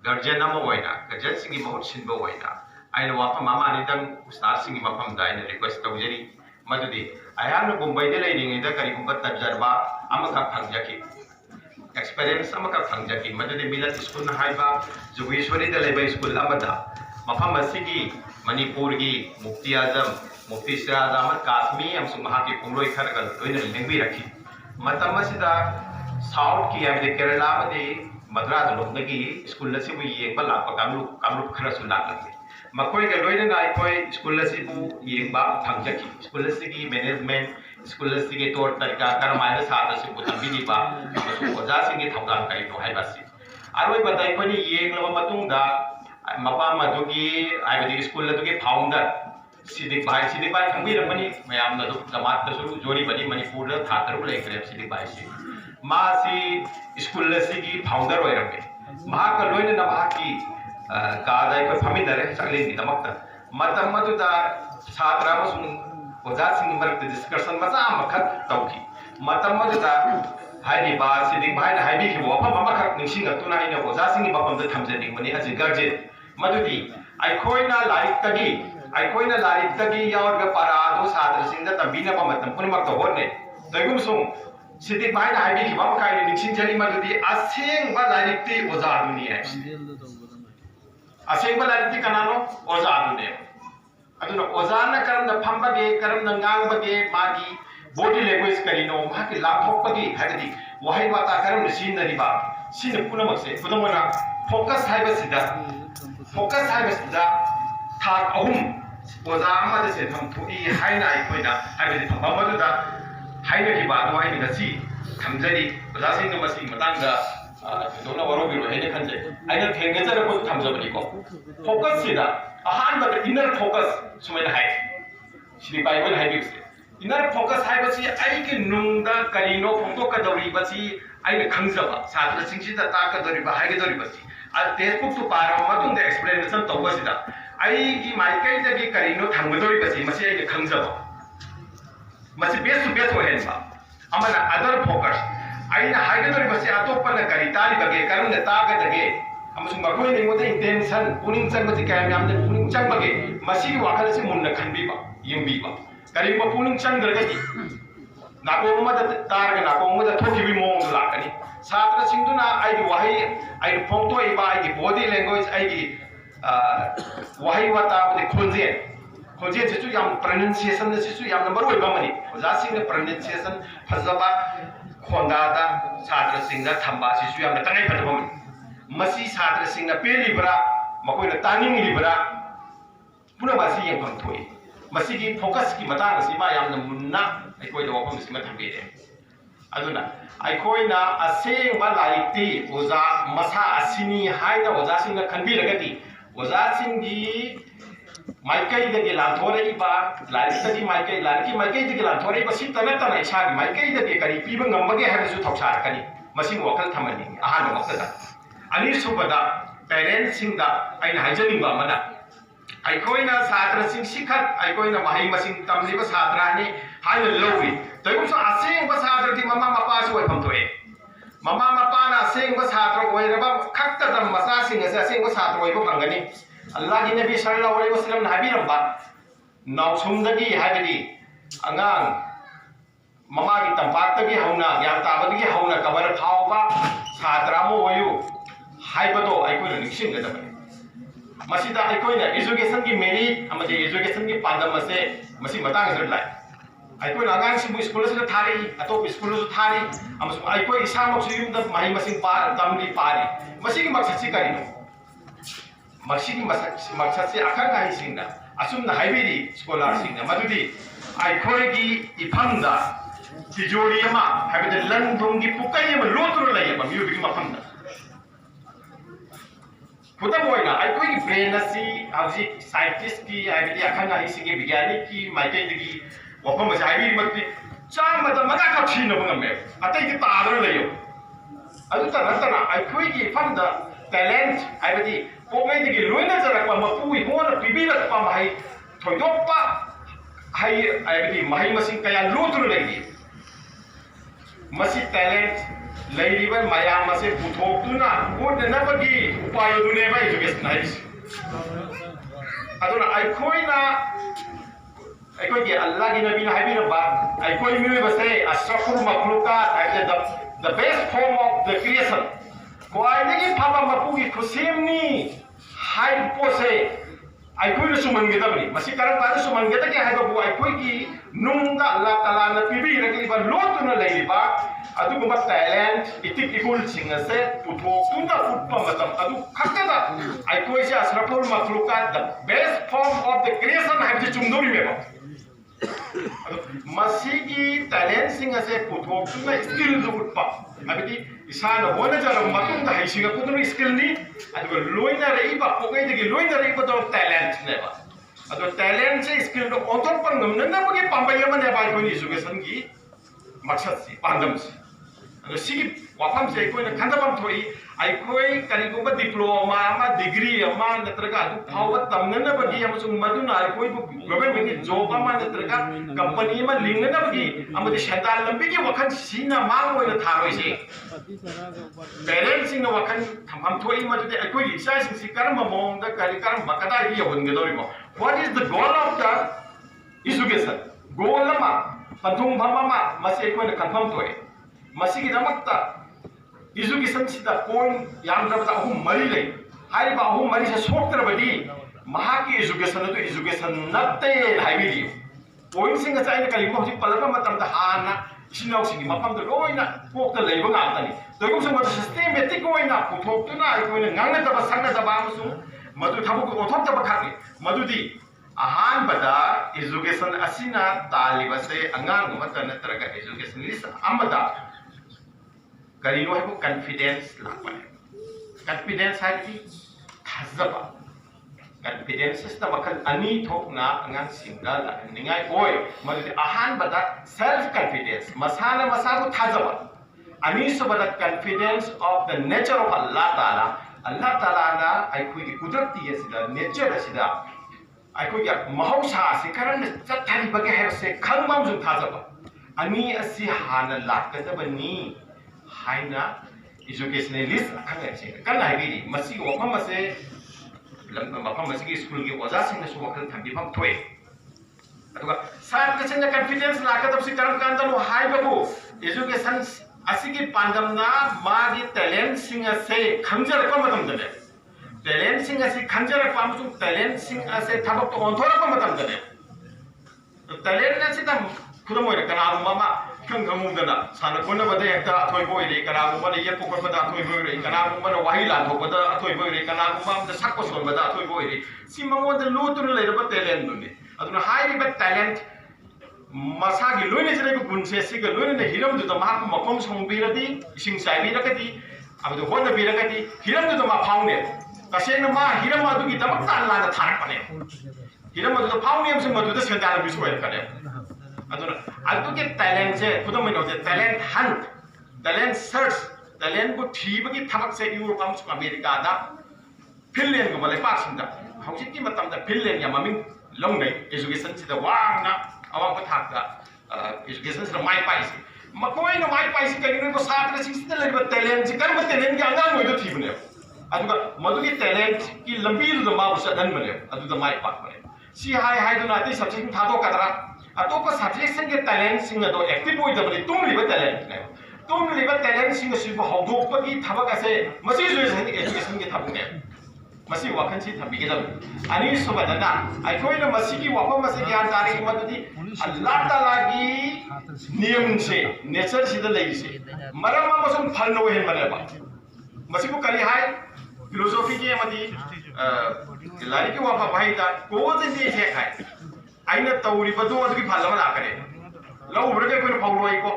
Guardian guardian Singh महूट सिंबो अना वाफम उस्ताद Singh मफम request तौजरी मदुदी Ayan Mumbai लेरीद करीगुब तजर्बा फंजकी experience फंजकी मदुदी मिलत स्कूल जुगेश्वरी स्कूल मफम मणिपुर की मुफ्ती आजम मुफ्ती सिराज अहमद कासमी पुंगलोई खरग लोन लेंबीरखी साउथ की केरला मद्रास लोम स्कूल येब लाप कामरूप खरसु लागे मखोई लोनना स्कूल फंजकी स्कूल की मैनेजमेंट स्कूल की तौर तरीका करमायन सात्र तंबीब ओजा थौदान कईनो अरोबद येंगब मपाम स्कूल फाउंडर सिदिक भाई खंबीरमनी मैम जमात जोरीबनी मणिपुर था तरुक लेखरे सिदिक भाई से स्कूल की फाउंडर होरमे लोनना काद फमीनरे चलेंगीदमक छात्र ओजा मरक् डिस्कशन मचा तौकी सिदिक भाई वफम निंगतुना ओजा मफम थमजनीबनी हजी गार्जियन मदुदी लाइक पारादो छात्र तंबीनब पुनमक होने तैगुम सिदिक भाई निंगजरी मदुदी असेंब लाइकती ओजादुनी असेंब लाइकती कनानो ओजादुने ओजाना करम फंबगे करम गांबगे मागी बॉडी लैंग्वेज करीनो मागी लाथोपगी हागदी वहाई वाता करम सिनरीबा सिन पुनमसे पुदमना फोकस हाइबसिदा थाक अहुम ओजा अमदसे थमथुई हाइना आइकोइना हाइबदि थमबमदुदा हाइनखिबा अदुवाई गसी थमजरी ओजासिंग मसी मतांगा दोना वरोबिरो हेने खंजे आइना थेंगजरबो थमजबनिको फोकस सिदा अहानबद इनर फोकस सुमेन हाइ श्री बाइबल हाइबिसे इनर फोकस हाइबसी आइके नुंगदा करीनो फोंदोकदौरिबसी आइना खंजबा छात्र सिंगसिदा ताकदौरिबा हाइगदौरिबसी टेक्सटबुक तो पारब एक्सप्लेनेशन तौबसीदा आइगी माइकैदगी करीनो थंगदौरिबसी मसी आइना खंजबा मसी बेस टू बेस होहेनबा अमना अदर फोकस आइना हाइगदौरिबसी अतोपना करी तारिबगे करमना तागदगे इंटेंशन पुनिंग चंबसी क्या पुनिंग चंबगे वाखल से मुन्ना खनबीबा यंबीबा करीब पुनिंग चंद्रगति नाकोम तारग नाकोम थोखिबी मोंग लाकनी छात्र सिंगदुना आइगी वहाई आइगी फोंतोइबा आइगी बॉडी लैंग्वेज आइगी वहाई वाता खोजेन से याम प्रोनाउंसिएशन से याम नंबर ओइबा मनी ओजा सिंग प्रोनाउंसिएशन फजबा खोंदादा छात्र सिंग थंबा से याम तंगाई फजबा मनी मसी छात्र सिंग पेलिब्रा मकोइना तानिंगिब्रा पुनमसी यंफम थोई मसी की फोकस की मतांग सिमा यामना मुन्ना अखोइदा वफम सिमा थंबेरे अदुना अखोइना असेंबा लाइकती ओजा मसा असिनी हाइना ओजा सिंग खनबीरगती ओजा सिंगी माइकैदगी लांथोरइबा लाइकतगी माइकै लाइकि माइकैदगी लांथोरइबा सितनतना इसागी माइकैदगी करी पीबा ngambage हाबसु थौसारकनी मसी वखल थमनी अहान वखदा अनीसुबदा पेरेंट्स सिंगदा आइना हाइजनिंगबा मना आइकोइना छात्र सिंग सिखत आइकोइना महै मसिंग तमलिबा छात्रानी हाइना लौवी तैगुमसो असेंबा छात्रति ममा मपासु ओइफम थोए ममा मपाना असेंबा छात्र ओइरबा खक्तदम मसा सिंग असे असेंबा छात्र ओइबा फंगनी अल्लाह की नबी सल्लल्लाहु अलैहि वसल्लम हाबिरबा नाउसुमदगी हाबिदी अंगांग ममा की तंपाक्तगी हौना याताबदगी हौना कबर फावबा छात्रामो ओयु हाइबदो आइकोइना निक्सिंगदबने मसीदा आइकोइना एजुकेशन की मेरिट अमजे एजुकेशन की पांदम से मसी मतांग जर लाइ आइकोइना आगांग सिंग स्कूल से थारी अतोप स्कूल से थारी अमसु आइकोइ इसामक युमद माहि मसिंग पार तमली पारी मसी की मकसद करिनो मसी की मकसद से अखंग हाइ सिंगना असुमना हाइबिदी स्कॉलर सिंगना मदुदी आइकोइ की इफंदा तिजोरी अमा हाइबदे लंदोंग की पुकै अमा लोतरो लैयबा म्यूजिक मफंदा खुदम होइना आइकोइ ब्रेन असी हौजी साइंटिस्ट की हाइबिदी अखंग हाइ सिंगे वैज्ञानिक की माइकैदगी वफम से हाइबी मति चामद मगा का छिनो बंगमे अतै की तादर लैयो अदुता नतना आइकोइ की फंदा टैलेंट हाइबिदी पोगैदगी लोइना जरकपा मपुइ मोना पिबिरकपा माइ थोइदोपा हाइ हाइबिदी माइ मसिंग कया लोतरो लैगी मसी टैलेंट लेरिबा मयाम असे पुथोक्तुना उडनबगी उपाय दुनेबा एजुकेशन हाइस अदुना आइखोइना अल्लाह की नबी ने हाइबिरबा आइखोइ मिबसे अशरफुल मखलूकात the best form of the creation क्वाइदगी फाबा मपुगी खुसेमनी हाइ पोसे आइखोइ सुमनगेदबनी मसी करम पाद सुमनगेदगे हाइबबु आइखोइगी नुंगा अल्लाह ताला न पिबिरगलिबा लोतुना लेरिबा अदुगुमा टैलेंट इतिक इकुल सिंगसे पुथोक्तुना फुटपा मतम अदु खक्केदा आइखोइसे अशरफुल मखलूकात the best form of the creation हाइबसे चुमदोरिमेबा मसीगी टैलेंट सिंग असे पुथोक्तुना स्किल दुगुटपा अबदी इसाना होना जरम मतुंग दा हाइसिंग पुतुना स्किल नि अदुगा लोइना रहिबा पोगैदगी लोइना रहिबा दो टैलेंट नेबा अदो टैलेंट से स्किल दो ओंथोक पंगमना बगे पांबाय मने बाय कोनि एजुकेशन की मकसद से पांदम से अदो सिगी वाफम से कोइना खंदबम थोई आइखोइ करिगुबा डिप्लोमा मा डिग्री मा नत्रगा अदु फाव तमनना बगी अमसुंग मदुना आइखोइ गवर्नमेंट की जॉब मा नत्रगा कंपनी मा लिंगना बगी अमदि शैतान लंबी की वखन सिना मांग ओइना थारोइसे पेरेंट्स सिंग वखन थमम थोई मदुदे आइखोइ इसा सिंग करम मोंग द करि मकदा ही होनगदोरिमो what is the goal of the education goal मा पंथुंग भमा मसे आइखोइ कन्फर्म थोई मसीगी दमक्ता एजुकेशन सिदा पॉइंट यामद्रबदा अहुम मरी ले हाइबा अहुम मरी से सोक्तरबदी महाकी एजुकेशन तो एजुकेशन नत्ते हाइबिदी पॉइंट सिंग चाइना कलिबो हजि पलबा मतमदा हाना इसिनाउ सिंगी मफम द लोइना कोक्ता लेबा गातनी तोगुम सम सिस्टेमेटिक ओइना पुथोक्तुना आइकोइना ngangadaba sangadaba amsu मधु थाबुक ओथोक्तबा खागे मधुदी आहान बदा एजुकेशन असिना तालिबसे अंगांग मत नत्रगा एजुकेशन लिस्ट अमदा करीनो है कॉन्फिडेंस लापने कॉन्फिडेंस है कि थाजबा कॉन्फिडेंस सिस्टम मखल अनी थोकना अंगांग सिंगा निंगाय ओय मदि आहान बदा सेल्फ कॉन्फिडेंस मसाना मसाबु थाजबा अनी सबदा confidence of the nature of अल्लाह ताला ना आइखोइ की कुदरती है नेचर सिदा आइखोइ या महौसा से करन चथारी बगे है से खंगमम जु थाजबा अनी असि हाना लाकदबनी हाइना एजुकेशनलिस्ट खंगसे कन हाइबी मसी वफम से मफम मसी स्कूल की ओजा सिंह सु वखल थंबिफम थोय अदुगा साथ के कॉन्फिडेंस लाकदब से करम कांदनो हाइबबु एजुकेशन असिगी पांदमना मागी टैलेंट सिंह से खंजरक मतम दने टैलेंट सिंह से खंजरक पामसु टैलेंट सिंह से थबक तो ओंथोरक मतम दने टैलेंट से तम खुदम ओइर कनागुमा खंगमुदना साना कोना बदे एकता अथोय बोइरे कनागुमा ने येपो कोबदा अथोय बोइरे कनागुमा ने वाहि लाथोबदा अथोय बोइरे कनागुमा म सक्को सोबदा अथोय बोइरे सिमंगोन द लोतुन लेरबा टैलेंट दुने अदुना हाइरिबा टैलेंट मसागी लोइने जरेबा गुनसे सिग लोइने हिरम दु माक मकोम सोंबिरदी इसिंग साइबिरकदी अबदु होन बिरकदी हिरम दु मा फाउने तसेन मा हिरम अदुगी दमक ताला दा थारकने हिरम अदु फाउने हम मदु द सेंदाल बिसोय कने अदुना अदुगे टैलेंट से खुदम में होते talent Hunt talent search talent को थीबगी थबक से यूरोप अमसु अमेरिका दा फिनलैंड को बले पासिंदा हौजिकी मतम दा फिनलैंड या ममिंग लौनै एजुकेशन से दा वांगना अवांग पथाकदा एजुकेशन से माइ पाइसे मकोइ न माइ पाइसे करिनो को सात्र सिस्टम लेबा टैलेंट से करम टैलेंट के अंगांग होइदो थीबने अदुगा मदुगी टैलेंट की लंबी दु मा बसदन बने अदुदा माइ पाक बने सी हाय हाय दुना अति सब्जेक्ट थादो कदरा अतोप सब्जेक्ट के टैलेंट सिंग दो एक्टिव होइदबनि तुम लिबा टैलेंट ने तुम लिबा टैलेंट सिंग सिबो हौदोकपगी थबक असे मसी एजुकेशन के थबक ने मसी वाखन से थबिगदब अनि सुबदना आइकोइना मसी की वाफम मसी ज्ञान तारे की मददी अल्लाह ताला की नियम से नेचर सिदा लेइसे मरम मसुम फलनो हेन बनेबा मसी को करी हाय फिलोसॉफी के मदी लारी की वाफा भाईदा कोज दे हे खाय आइना तौरिबदो अदुगी फलमा लाकरे लौब्रगे कोइ फौलोइको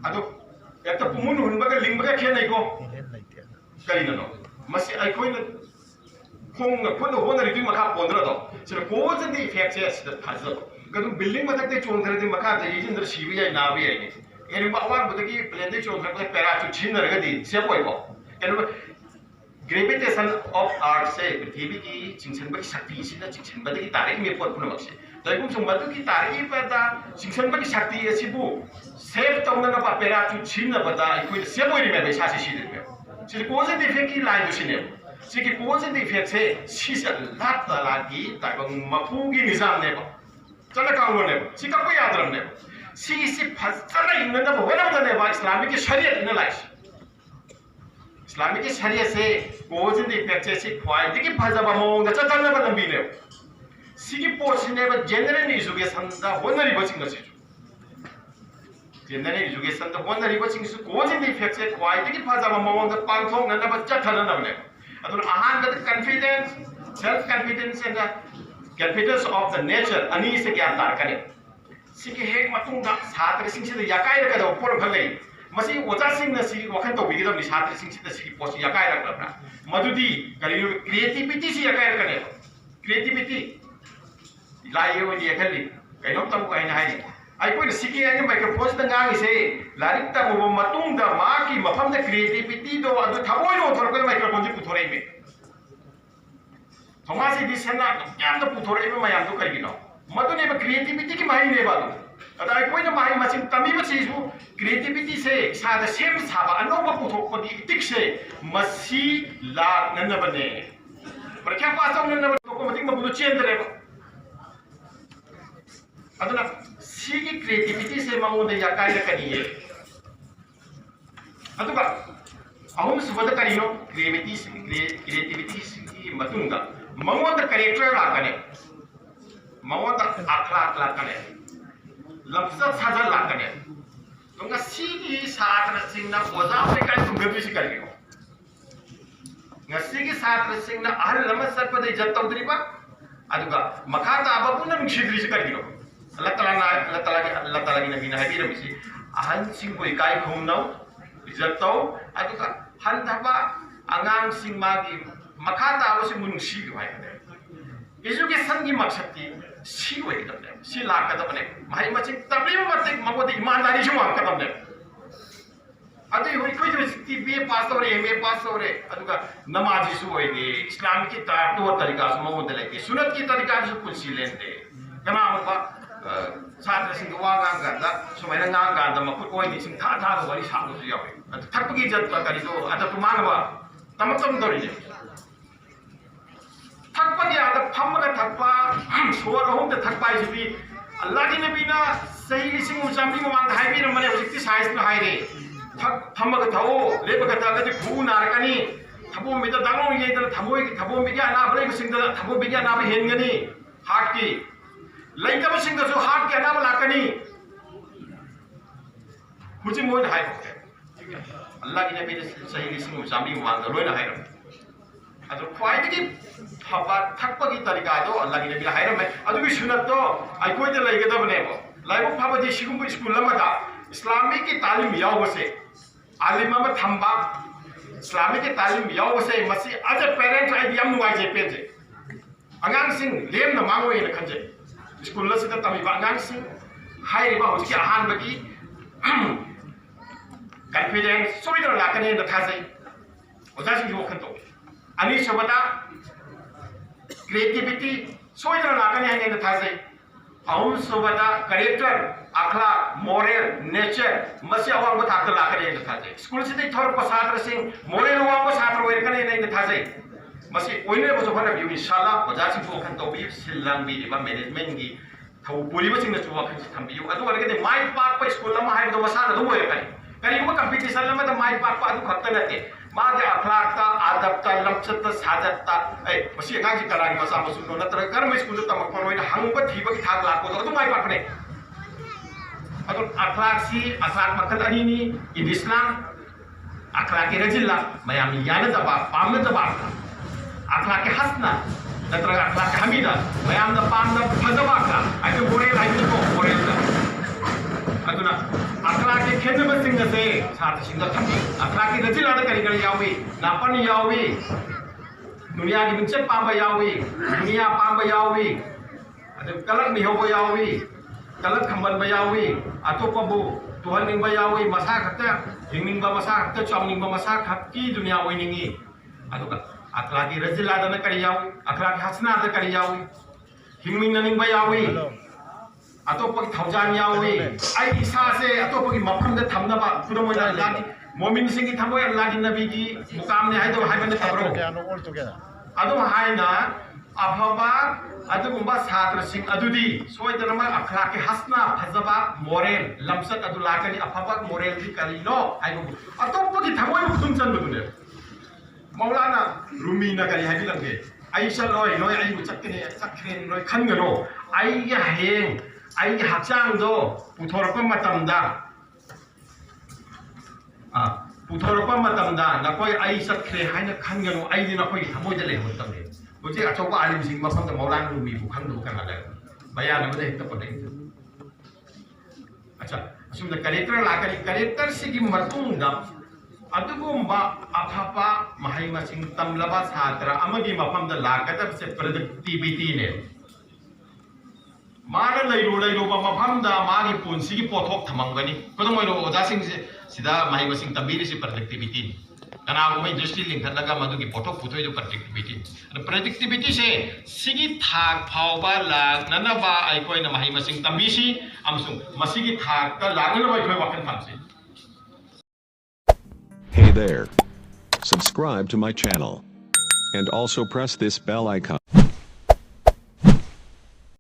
अदु एकता पुमुन हुनबगा लिंबगा खेनैको करिनो मसी आइकोइना खोंग खुद होना रिदि मखा पोंद्र दो सिर कोज दि इफेक्ट से सिदा थाजो गदु बिल्डिंग मथकते चोंथरदि मखा दि जिंदर सिबि जाय नाबि आइने एनि बावार बदगी प्लेन दि चोंथरदि पैराचूट छिनरगदि सेप ओइको एनु ग्रेविटेशन ऑफ अर्थ से पृथ्वी की चिंसनबगी शक्ति सिना चिंसनबदगी तारिक में पोट पुनमक से दैगुम मधुकी तारीबदा सिंसनबकी शक्ति असिबु सेव तौननबा पेराचूट सिनबदा अखोइ सेव ओइरिमे पैसासे सिदिमे सिदि कोजन इफेक्ट की लाइन दुसिने सिगी कोजन इफेक्ट से सिसा लात लागी ताइबंग मफुगी निजाम नेबो चला कांगो नेबो सिका को यादरम नेबो सिसी फसला इननबो होनबदा नेबा इस्लामिक शरीयत न लाइस इस्लामिक शरीयत से कोजन इफेक्ट से सि ख्वाइदगी फजबा मोंग चतनबा लंबी नेबो सिगी पोसिनेबा जनरल एजुकेशन दा होनरिबो सिंगसि जनरल एजुकेशन दा होनरिबो सिंगसु कोजन इफेक्ट से ख्वाइदगी फजबा मोंग दा पांथोंग नबा चथननबने अदुन अहान दा confidence self confidence and confidence of the nature ani se gyan tar kare sigi hek matung da chhatra sing se yakai ra ka por phalai masi oja sing na sigi wakhan to bigi da chhatra sing se sigi post yakai ra ka madudi kari creativity si yakai ra kare creativity lai yo ni khali kainom tam ko aina hai ai ko sigi ai microphone da ngang se larik ta mo matung da ma ki mafam da creativity do adu thamoi no thor ko microphone ji puthore me थोमासी दिसना याम the पुथोरे में मयाम तो करिनो मदुने बे creativity की माही ने बादो अदा कोइ न माही मसिन तमी बे सिसु क्रिएटिविटी से सादा सेम साबा अनोबा पुथोक पदी टिक से मसी ला नन बने पर क्या पासो नन बने को मतिंग मबुलो चेंद रे अदना सीगी क्रिएटिविटी से मंगोने या काय कनिए अदुबा अहुम सुबद करिनो क्रिएटिविटी की मतुंगा मंगोंद करेक्टर लाकने मंगोंद अखलाक लाकने लफ्ज़ साजल लाकने तो ngasiगी छात्र सिंह ना ओजा पे काय तुम बेबिस करियो ngasiगी छात्र सिंह ना अहल लम सरपद इज्जत तौदरीबा अदुगा मखाता अबपुन मिशिद्रिस करियो अल्लाह ताला की नबी ने हाबिरमिसी अहल सिंह को इकाई खुमनो इज्जत तौ अदुगा हंथबा अंगांग सिंह मागी मखाता आवसे मुनुसी के भाई एजुकेशन की मकसद सी होइदबने सी लाकदबने माइ मचिन तबलिम मते मगोदि ईमानदारी सु माकदबने अदि होई कोइ जति बी पास तौरे एमए पास तौरे अदुगा नमाजी सु होइगे इस्लाम की तो तरीका सु मगोद लेके सुन्नत की तरीका सु कुछ लेंदे कना बा छात्र सिंह वागा गदा सुमाइना ngang गा द मकुट ओइनि सिंह था था वरि साबु सु यावे थकपगी जत करि तो अद पुमानबा तमतम दरिने थकपा याद फमगा थकपा सोर होम द थकपा इसी अल्लाह की नबी ना सही लिसिंग उचामी ममांग हाइबी रमने हजिक्ति साइंस में हाइरे थक फमगा थाओ लेबगा थागदि खु नारकनी थबो मिद दांगो येदर थबोय थबो बिग्या ना बले सिंग द थबो बिग्या ना हेनगनी हार्ट की लैतब सिंग द जो हार्ट के ना लाकनी हुजि मोय हाइ अल्लाह की नबी सही लिसिंग उचामी ममांग लोइना हाइरम अदो ख्वाइदगी फबा थकपगी तरीका दो अल्लाह की नबी हाइरम अदुगी सुन्नत तो आइकोइ द लैगदबनेबो लाइबो फबदि सिगुम स्कूल लमदा इस्लामिक की तालीम यावसे आलिम अमा थंबा इस्लामिक की तालीम यावसे मसी अज पेरेंट्स आइदि याम नुवाइजे पेजे अंगांग सिंह लेम न मांगोय न खंजे स्कूल लसिदा तमिबा अंगांग सिंह हाइरिबा होजि आहान बगी कॉन्फिडेंस सोइदर लाकने न थाजै ओजा सिंह जो खंतो अनि सबदा क्रिएटिविटी सोइदर लाकने है न थाजै अहुम सबदा करेक्टर अखला मोरल नेचर मसी अवांग थाक लाकने न थाजै स्कूल सिदै थोर पसात्र सिंह मोरल वांग छात्र वेरकने न थाजै मसी ओइने बजो फना बिउ इंशाल्लाह ओजा सिंह जो खंतो बि सिलंग बि दिबा मैनेजमेंट की थौ पुलिबा सिंह न जुवा खन थंबियु अदु वरगदे माइ पाक प स्कूल लमा हाइदो मसा न दो वेरकने करिबा कंपटीशन लमा द माइ पाक प अदु खत्ता नते मागे अखलाकता आदबता लमचता साजता ए मसी गांजी कलागी मसा मसु नत्र कर्म स्कूल तम कोनोइन हंगब थीबा की थाक लाको तो माइ पाकने अदु अखलाक सी अखलाक मखल अनिनी इन इस्लाम अखलाक के रजिल्ला मयाम यान दबा पाम दबा अखलाक के हसना नत्र अखलाक के हमीदा मयाम द पाम द फजबा का आके बोरे लाइक को बोरे अदुना अखलाक के खेनब सिंह से छात्र सिंह थमी अखलाक के रजिला द करी करी यावी नापन यावी दुनिया की मिंचत पाम यावी दुनिया पाम यावी अदु कलक मिहोब यावी कलक खंबन यावी अतोपबु तुहनिंग यावी मसा खत्ता हिंगिंग मसा खत्ता चामनिंग मसा खत्की दुनिया ओइनिंगी अदुगा अखलाक के रजिला द करी यावी अखलाक के हसना द करी यावी हिंमिननिंग यावी अतोपक थौजान यावी आई इसा से अतोपक मफम द थमनबा खुदम ओइना लागी मोमिन सिंह की थमोय अल्लाह की नबी की मुकाम ने हाइदो हाइबन तबरो अदो हाइना अफबा अदुगुंबा छात्र सिंह अदुदी सोइदनमा अखला के हसना फजबा मोरेल लमसत अदु लाकनी अफबा मोरेल की करिनो हाइबो अतोपक की थमोय खुदम चंदुने मौलाना रूमी ना करी हाइबिलंगे आई चलोय नोय आई चक्कने चक्कने नोय खनगनो आई या हेंग आई हचांगदो पुथोरप मतमदा पुथोरप मतमदा नकोय आई चक्खरे हाइना खनगनो आई दि नकोय थमोयदा लेहम तंगे बुजे अचौबा आलिम सिंह मफम मौलाना रूमी बु खनदो kana ले बयान अमदा हेक्ता पदे अच्छा असुम कलेक्टर लाकनी कलेक्टर सिगी मतुंगदा अदुगुंबा अफापा महै मसिंग तमलबा छात्र अमगी मफम द लाकदब से प्रोडक्टिविटी ने माना लैरो मफम द मागी पुंसी की पोथोक थमंगनी कदम मैनो ओजा सिंह से सिदा महै मसिंग तंबीरी से प्रोडक्टिविटी कनागुम इंडस्ट्री लिंखनगा मधुकी पोथोक पुथोय जो प्रोडक्टिविटी से सिगी थाक फावबा लागननबा आइकोइना महै मसिंग तंबीसी अमसुंग मसिगी थाक का लागनबा आइकोइ वाखन थामसे. Hey there. Subscribe to my channel. And also press this bell icon.